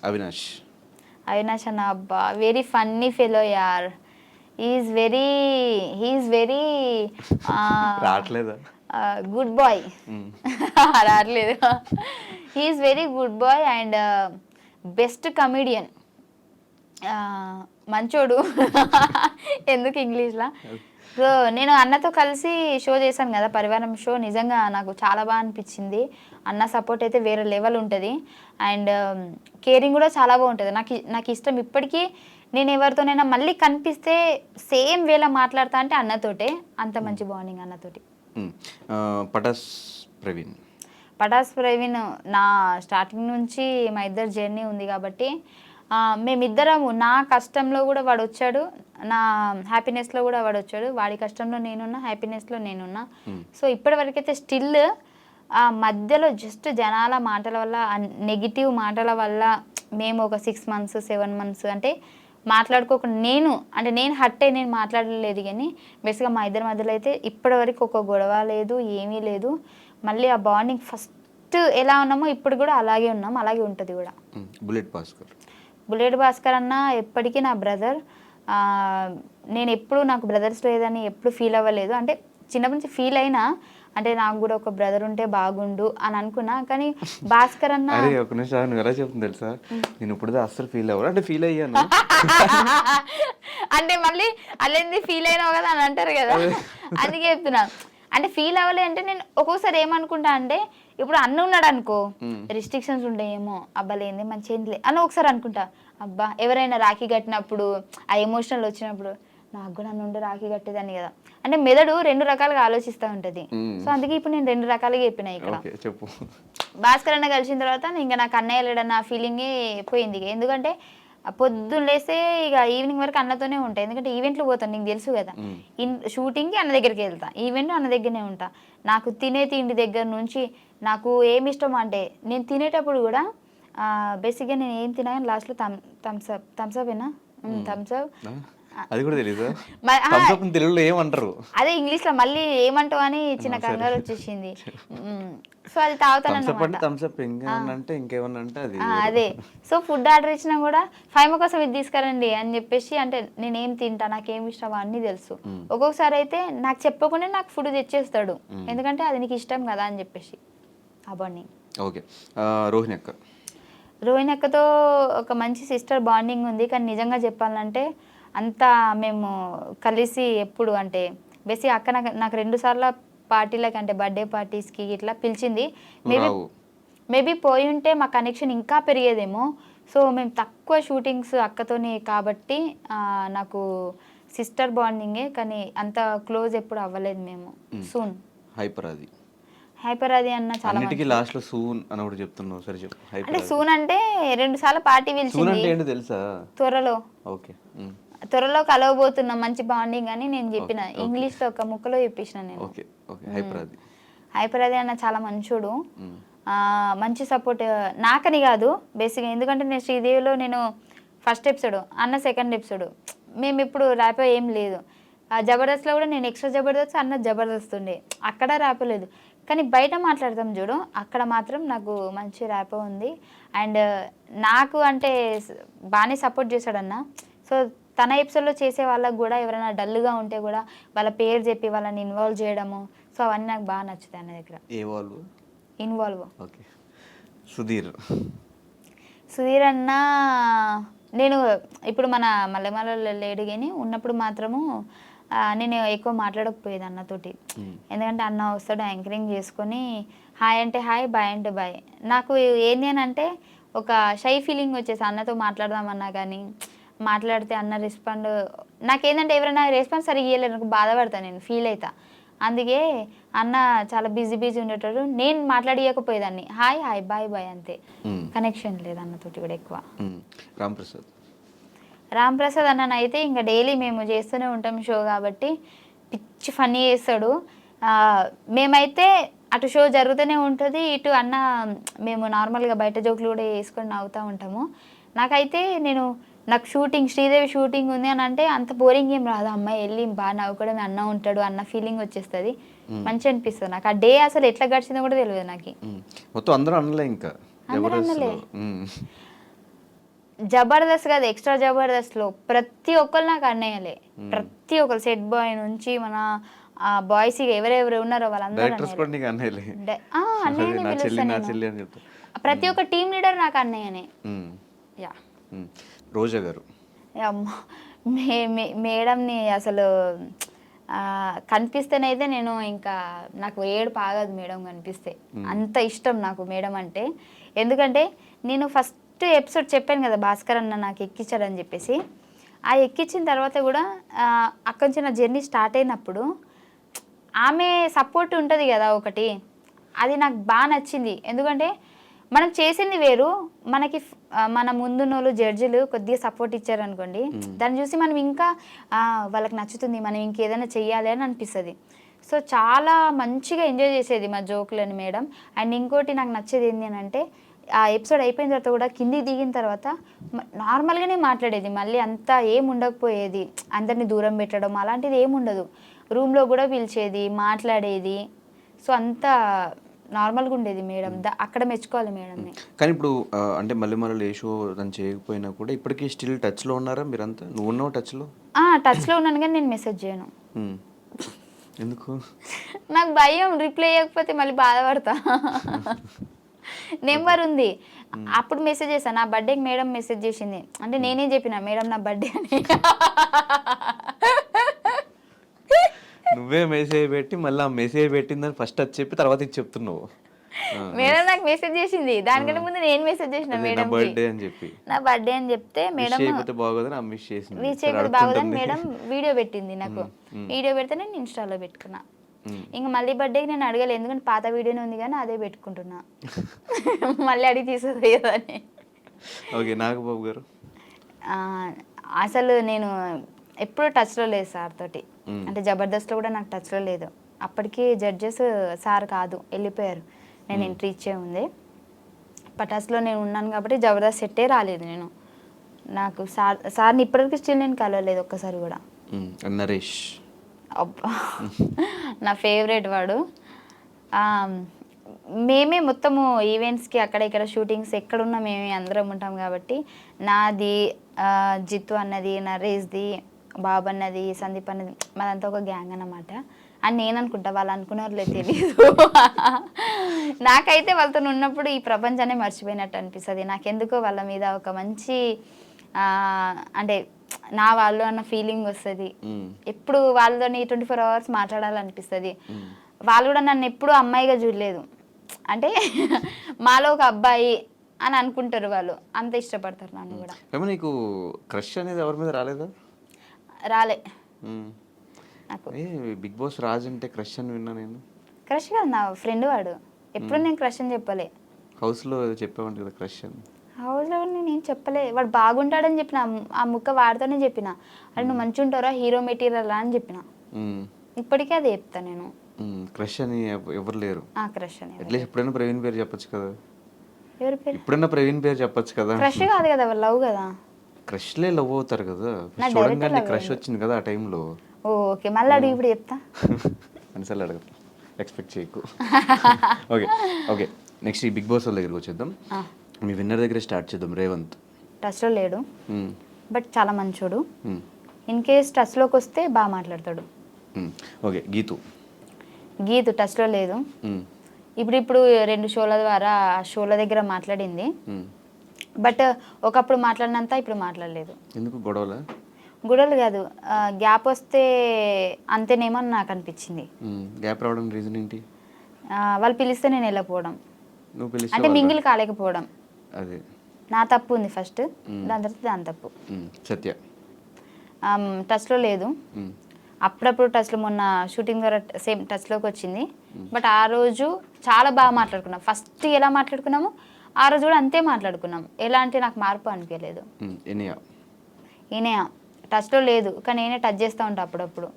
అవినాష్. అవినాష్ అన్న అబ్బా very funny fellow యార్. హీఈస్ వెరీ రావట్లేదా? Good boy. రావట్లేదు. He is very good boy and best comedian. మంచోడు. ఎందుకు ఇంగ్లీష్లా. సో నేను అన్నతో కలిసి షో చేశాను కదా, పరివారం షో. నిజంగా నాకు చాలా బాగా అనిపించింది. అన్న సపోర్ట్ అయితే వేరే లెవెల్ ఉంటుంది అండ్ కేరింగ్ కూడా చాలా బాగుంటుంది. నాకు ఇష్టం. ఇప్పటికీ నేను ఎవరితోనైనా మళ్ళీ కనిపిస్తే సేమ్ వేలా మాట్లాడతా అంటే అన్నతోటే. అంత మంచి బాండింగ్ అన్నతోటి. పటాస్ ప్రవీణ్ నా స్టార్టింగ్ నుంచి మా ఇద్దరు జర్నీ ఉంది కాబట్టి మేమిద్దరము, నా కష్టంలో కూడా వాడు వచ్చాడు, నా హ్యాపీనెస్లో కూడా వాడు వచ్చాడు. వాడి కష్టంలో నేనున్నా, హ్యాపీనెస్లో నేనున్నా. సో ఇప్పటివరకైతే స్టిల్ ఆ మధ్యలో జస్ట్ జనాల మాటల వల్ల, నెగిటివ్ మాటల వల్ల మేము ఒక 6 months 7 months అంటే మాట్లాడుకోకుండా నేను హర్ట్ అయ్యి నేను మాట్లాడలేదు. కానీ బేసిక్గా మా ఇద్దరి మధ్యలో అయితే ఇప్పటివరకు ఒక గొడవ లేదు, ఏమీ లేదు. మళ్ళీ ఆ బాండింగ్ ఫస్ట్ ఎలా ఉన్నామో ఇప్పుడు కూడా అలాగే ఉన్నాం, అలాగే ఉంటుంది కూడా. బుల్లెట్ భాస్కర్ అన్న ఎప్పటికీ నా బ్రదర్. నేను ఎప్పుడు నాకు బ్రదర్స్ లేదని ఎప్పుడు ఫీల్ అవ్వలేదు. అంటే చిన్నప్పటి నుంచి ఫీల్ అయినా, అంటే నాకు కూడా ఒక బ్రదర్ ఉంటే బాగుండు అని అనుకున్నా. కానీ భాస్కర్ అన్న ఒక నిమిషం ఎలా చెప్తుంది తెలుసా, నేను ఇప్పుడు అస్సలు ఫీల్ అవ్వరు అంటే ఫీల్ అయ్యాను. అంటే మళ్ళీ అల్లేంది ఫీల్ అయినావు కదా అని అంటారు కదా, అందుకే చెప్తున్నా. అంటే ఫీల్ అవ్వలే అంటే నేను ఒక్కొక్కసారి ఏమనుకుంటా అంటే, ఇప్పుడు అన్న ఉన్నాడు అనుకో, రిస్ట్రిక్షన్స్ ఉండేయేమో, అబ్బాలేంది మంచి ఏంటిలే అని ఒకసారి అనుకుంటా. అబ్బా ఎవరైనా రాఖీ కట్టినప్పుడు ఆ ఎమోషనల్ వచ్చినప్పుడు నాకు కూడా నుండి రాఖీ కట్టేదాన్ని కదా అంటే మెదడు 2 రకాలుగా ఆలోచిస్తూ ఉంటుంది. సో అందుకే ఇప్పుడు నేను 2 రకాలుగా చెప్పిన. ఇక్కడ భాస్కర్ అన్న కలిసిన తర్వాత ఇంకా నాకు అన్నయ్య లేడన్న ఫీలింగే పోయింది. ఎందుకంటే పొద్దున్న లేస్తే ఇక ఈవినింగ్ వరకు అన్నతోనే ఉంటాయి. ఎందుకంటే ఈవెంట్లు పోతాను, నీకు తెలుసు కదా. షూటింగ్కి అన్న దగ్గరికి వెళ్తా, ఈవెంట్ అన్న దగ్గరనే ఉంటా. నాకు తినే తిండి దగ్గర నుంచి నాకు ఏమి ఇష్టం అంటే, నేను తినేటప్పుడు కూడా బేసిక్గా నేను ఏం తినా లాస్ట్లో థమ్స్అప్ ఏనా, థమ్స్అప్. అది కూడా తెలీదు. తెలుగులో ఏమంటారు అదే ఇంగ్లీష్లో మళ్ళీ ఏమంటావు అని చిన్న కంగారు వచ్చేసింది. సో అది తాగుతాను. అదే సో ఫుడ్ ఆర్డర్ ఇచ్చినా కూడా ఫైవ్ కోసం ఇది తీసుకురండి అని చెప్పేసి, అంటే నేనేం తింటా, నాకేం ఇష్టం అన్నీ తెలుసు. ఒక్కొక్కసారి అయితే నాకు చెప్పకుండా నాకు ఫుడ్ తెచ్చేస్తాడు, ఎందుకంటే అది నీకు ఇష్టం కదా అని చెప్పేసి. అవన్నీ ఓకే. రోహిణి అక్కతో ఒక మంచి సిస్టర్ బాండింగ్ ఉంది. కానీ నిజంగా చెప్పాలంటే అంతా మేము కలిసి ఎప్పుడు అంటే బేసిక్ అక్క నాకు 2 సార్లు పార్టీలకి అంటే బర్త్డే పార్టీస్కి ఇట్లా పిలిచింది. మేబీ పోయి ఉంటే మా కనెక్షన్ ఇంకా పెరిగేదేమో. సో మేము తక్కువ షూటింగ్స్ అక్కతోనే కాబట్టి నాకు సిస్టర్ బాండింగే, కానీ అంత క్లోజ్ ఎప్పుడు అవ్వలేదు మేము. సూన్ హైపర్ అది అన్న చాలా లాస్ట్ లో సూన్ అని ఒకటి చెప్తున్నావు, సరే చెప్పు. అంటే సూన్ అంటే 2 సార్లు పార్టీ పిలిచింది తెలుసా, త్వరలో కలవబోతున్నాం, మంచి బాండింగ్ అని నేను చెప్పిన. ఇంగ్లీష్లో ఒక ముక్కలో చెప్పేసిన నేను. హైపర్ అది అన్న చాలా మంచోడు, మంచి సపోర్ట్ నాకని కాదు బేసిక్గా. ఎందుకంటే నేను శ్రీదేవిలో నేను ఫస్ట్ ఎపిసోడ్, అన్న సెకండ్ ఎపిసోడ్. మేము ఇప్పుడు ర్యాపో ఏం లేదు. జబర్దస్త్లో కూడా నేను ఎక్స్ట్రా జబర్దస్త్, అన్న జబర్దస్త్ ఉండే, అక్కడ ర్యాపో లేదు. కానీ బయట మాట్లాడతాం చూడు, అక్కడ మాత్రం నాకు మంచి ర్యాపో ఉంది. అండ్ నాకు అంటే బాగానే సపోర్ట్ చేశాడు అన్న. సో తన ఎపిసోడ్లో చేసే వాళ్ళకు కూడా ఎవరైనా డల్గా ఉంటే కూడా వాళ్ళ పేరు చెప్పి వాళ్ళని ఇన్వాల్వ్ చేయడము, సో అవన్నీ నాకు బాగా నచ్చుతాయి అన్న దగ్గర. ఇన్వాల్వ్ సుధీర్ అన్న నేను ఇప్పుడు మన మల్లెమాలలో లేడు కానీ ఉన్నప్పుడు మాత్రము నేను ఎక్కువ మాట్లాడకపోయేది అన్నతోటి. ఎందుకంటే అన్న వస్తాడు యాంకరింగ్ చేసుకొని హాయ్ అంటే హాయ్, బాయ్ అంటే బాయ్. నాకు ఏంది అని అంటే ఒక షై ఫీలింగ్ వచ్చేసి అన్నతో మాట్లాడదామన్నా కానీ మాట్లాడితే అన్న రెస్పాండ్, నాకేంటంటే ఎవరైనా రెస్పాన్స్ సరిగ్గా ఇవ్వలేదు నాకు బాధపడతాను, నేను ఫీల్ అవుతా. అందుకే అన్న చాలా బిజీ ఉండేటప్పుడు నేను మాట్లాడియకపోయేదాన్ని. హాయ్ హాయ్ బాయ్ బాయ్ అంతే, కనెక్షన్ లేదు అన్నతోటి కూడా ఎక్కువ. రామ్ ప్రసాద్ అన్న అయితే ఇంకా డైలీ మేము చేస్తూనే ఉంటాం షో కాబట్టి పిచ్చి ఫన్నీ చేస్తాడు. మేమైతే అటు షో జరుగుతూనే ఉంటుంది, ఇటు అన్న మేము నార్మల్గా బయట జోకులు కూడా వేసుకొని నవ్వుతూ ఉంటాము. నాకైతే నాకు షూటింగ్ శ్రీదేవి షూటింగ్ ఉంది అని అంటే అంత బోరింగ్ ఏం రాదు. అమ్మాయి వెళ్ళి బాగా నవ్వుకోవడం, అన్న ఉంటాడు అన్న ఫీలింగ్ వచ్చేస్తుంది, మంచి అనిపిస్తుంది నాకు. ఆ డే అసలు ఎట్లా గడిచిందో కూడా తెలియదు నాకు. మొత్తం అందరూ అనలే, ఇంకా అందరూ అనలే. జబర్దస్త్ కాదు, ఎక్స్ట్రా జబర్దస్త్లో ప్రతి ఒక్కరు నాకు అన్నయ్యలే. ప్రతి ఒక్కరు సెట్ బాయ్ నుంచి మన బాయ్స్ ఎవరెవరు ఉన్నారో వాళ్ళందరూ డైరెక్టర్స్ కూడా నీకు అన్నయ్యలే. అన్నయ్యని నా చెల్లి నా పిలుస్తాను. చెల్లి అని చెప్తా. ప్రతి ఒక్క టీమ్ లీడర్ నాకు అన్నయ్యనే. యా. రోజా గారు అమ్మ, మేడంని అసలు కనిపిస్తేనైతే నేను ఇంకా నాకు ఏడుపు ఆగదు మేడం కనిపిస్తే. అంత ఇష్టం నాకు మేడం అంటే. ఎందుకంటే నేను ఫస్ట్ ఎపిసోడ్ చెప్పాను కదా భాస్కర్ అన్న నాకు ఎక్కించాడని చెప్పేసి. ఆ ఎక్కించిన తర్వాత కూడా అక్కడి నుంచి నా జర్నీ స్టార్ట్ అయినప్పుడు ఆమె సపోర్ట్ ఉంటుంది కదా ఒకటి, అది నాకు బాగా నచ్చింది. ఎందుకంటే మనం చేసింది వేరు, మనకి మన ముందున్నోళ్ళు జడ్జిలు కొద్దిగా సపోర్ట్ ఇచ్చారనుకోండి, దాన్ని చూసి మనం ఇంకా వాళ్ళకి నచ్చుతుంది, మనం ఇంకేదైనా చెయ్యాలి అని అనిపిస్తుంది. సో చాలా మంచిగా ఎంజాయ్ చేసేది మా జోకులని మేడం. అండ్ ఇంకోటి నాకు నచ్చేది ఏంటి అని అంటే, ఆ ఎపిసోడ్ అయిపోయిన తర్వాత కూడా కిందికి దిగిన తర్వాత నార్మల్గానే మాట్లాడేది, మళ్ళీ అంతా ఏం ఉండకపోయేది, అందరినీ దూరం పెట్టడం అలాంటిది ఏముండదు. రూమ్లో కూడా పిలిచేది, మాట్లాడేది. సో అంతా నార్మల్గా ఉండేది మేడం. అక్కడ మెచ్చుకోవాలి మేడంని. కానీ ఇప్పుడు అంటే మళ్ళీ ఏ షో తను చేయకపోయినా కూడా ఇప్పటికీ స్టిల్ టచ్లో ఉన్నారా మీరంతా? నువ్వు ఉన్నావు టచ్లో? టచ్లో ఉన్నాను కానీ నేను మెసేజ్ చేయను. ఎందుకు? నాకు భయం, రిప్లై చేయకపోతే మళ్ళీ బాధపడతా. నెంబర్ ఉంది, అప్పుడు మెసేజ్ చేశాను. నా బర్త్డేకి మేడం మెసేజ్ చేసింది, అంటే నేనే చెప్పిన మేడం నా బర్త్డే అని. నువ్వే మెసేజ్ పెట్టి మళ్ళీ ఆ మెసేజ్ పెట్టిందని ఫస్ట్ అది చెప్పి తర్వాత ఇది చెప్తున్నావు. మేడం నాకు మెసేజ్ చేసింది, దానికంటే ముందు నేను మెసేజ్ చేసిన మేడం బర్త్డే అని చెప్పి. నా బర్త్డే అని చెప్తే మేడం విష్ చేసింది. విష్ చేయకపోతే బాగోదని మేడం వీడియో పెట్టింది నాకు. వీడియో పెడితే నేను ఇన్స్టాలో పెట్టుకున్నా. ఇంకా మళ్ళీ బర్త్డేకి నేను అడగలేదు, ఎందుకంటే పాత వీడియోనే ఉంది కానీ అదే పెట్టుకుంటున్నా. మళ్ళీ అడిగి తీసేది అని. ఓకే, నాగబాబు గారు అసలు నేను ఎప్పుడు టచ్లో లేదు సార్ తోటి. అంటే జబర్దస్త్లో కూడా నాకు టచ్లో లేదు. అప్పటికి జడ్జెస్ సార్ కాదు, వెళ్ళిపోయారు. నేను ఎంట్రీ ఇచ్చే ఉంది. పటాస్లో నేను ఉన్నాను కాబట్టి జబర్దస్త్ సెట్టే రాలేదు నేను. నాకు సార్ని ఇప్పటివరకు స్టిల్ నేను కలవలేదు ఒక్కసారి కూడా. నరేష్ అబ్బా, నా ఫేవరెట్ వాడు. మేమే మొత్తము ఈవెంట్స్కి అక్కడ ఇక్కడ షూటింగ్స్ ఎక్కడున్నా మేమే అందరం ఉంటాం కాబట్టి నాది, జిత్తు అన్నది, నరేష్ది, బాబు అన్నది, సందీప్ అన్నది, మాదంతా ఒక గ్యాంగ్ అన్నమాట. అని నేను అనుకుంటా, వాళ్ళు అనుకున్నారులే తెలీదు. నాకైతే వాళ్ళతో ఉన్నప్పుడు ఈ ప్రపంచాన్ని మర్చిపోయినట్టు అనిపిస్తుంది. నాకెందుకో వాళ్ళ మీద ఒక మంచి అంటే నా వాళ్ళు అన్న ఫీలింగ్ వస్తుంది. ఎప్పుడు వాళ్ళతోని 24 hours మాట్లాడాలనిపిస్తుంది. వాళ్ళు కూడా నన్ను ఎప్పుడు అమ్మాయిగా చూడలేదు, అంటే మాలో ఒక అబ్బాయి అని అనుకుంటారు వాళ్ళు, అంత ఇష్టపడతారు నన్ను కూడా. నీకు క్రష్ అనేది ఎవరి మీద రాలేదా? రాలే నాకు. బిగ్ బాస్ రాజ్ అంటే క్రష్ అని విన్నా నేను. క్రష్ కాదు, నా ఫ్రెండ్ వాడు. ఎప్పుడు నేను క్రష్ అని చెప్పలే. హౌస్లో చెప్పామంట కదా క్రష్ అని. హౌస్లో నేను చెప్పలే. వాడు బాగుంటాడని చెప్పిన, ఆ ముక్క వాడితోనే చెప్పిన. అది నువ్వు మంచిగా ఉంటారా, హీరో మెటీరియల్ అని చెప్పిన. ఇప్పటికే అది చెప్తా నేను. క్రష్ అని ఎవరు లేరు. క్రష్ అని అట్లీస్ట్ ఎప్పుడైనా ప్రవీణ్ పేరు చెప్పొచ్చు కదా. ఎవరి పేరు? ఎప్పుడైనా ప్రవీణ్ పేరు చెప్పొచ్చు కదా. క్రష్ కాదు కదా, లవ్ కదా. క్రష్లే లవ్ అవుతారు కదా. చూడంగానే క్రష్ వచ్చింది కదా ఆ టైంలో. ఓకే, మళ్ళీ అడుగు, ఇప్పుడు చెప్తా. అనిసార్లు అడగదు, ఎక్స్పెక్ట్ చేయకు. ఓకే ఓకే, నెక్స్ట్ ఈ బిగ్ బాస్ వాళ్ళ దగ్గరికి వచ్చేద్దాం. మీ విన్నర్ దగ్గర స్టార్ట్ చేద్దాం. రేవంత్ టచ్లో లేడు, బట్ చాలా మంచోడు. ఇన్ కేస్ టచ్లోకి వస్తే బాగా మాట్లాడతాడు. ఓకే, గీతు టచ్లో లేదు. ఇప్పుడు 2 షోల ద్వారా షోల దగ్గర మాట్లాడింది, బట్ ఒకప్పుడు మాట్లాడినంత ఇప్పుడు మాట్లాడలేదు. ఎందుకు? గొడవలు కాదు, గ్యాప్ వస్తే అంతేనేమో అని నాకు అనిపించింది. గ్యాప్ రావడం రీజన్ ఏంటి? వాళ్ళు పిలిస్తే నేను వెళ్ళకపోవడం, అంటే మింగిల్ కాలేకపోవడం. అదే నా తప్పు ఉంది ఫస్ట్, దాని తర్వాత దాని తప్పు. సత్య టచ్లో లేదు. అప్పుడప్పుడు టచ్లో, మొన్న షూటింగ్ ద్వారా సేమ్ టచ్లోకి వచ్చింది. బట్ ఆ రోజు చాలా బాగా మాట్లాడుకున్నాం. ఫస్ట్ ఎలా మాట్లాడుకున్నాము ఆ రోజు కూడా అంతే మాట్లాడుకున్నాం. ఎలాంటి నాకు మార్పు అనిపించలేదు. ఈయన టచ్లో లేదు, కానీ నేనే టచ్ చేస్తూ ఉంటా అప్పుడప్పుడు.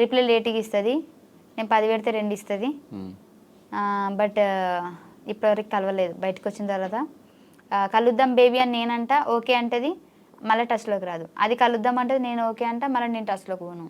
రిప్లై లేట్గా ఇస్తుంది, నేను 10 పెడితే 2 ఇస్తుంది. బట్ ఇప్పటివరకు కలవలేదు. బయటకు వచ్చిన తర్వాత కలుద్దాం బేబీ అని నేనంట, ఓకే అంటది, మళ్ళీ టచ్లోకి రాదు. అది కలుద్దాం అంటే నేను ఓకే అంట, మళ్ళీ నేను టచ్లోకి పోను.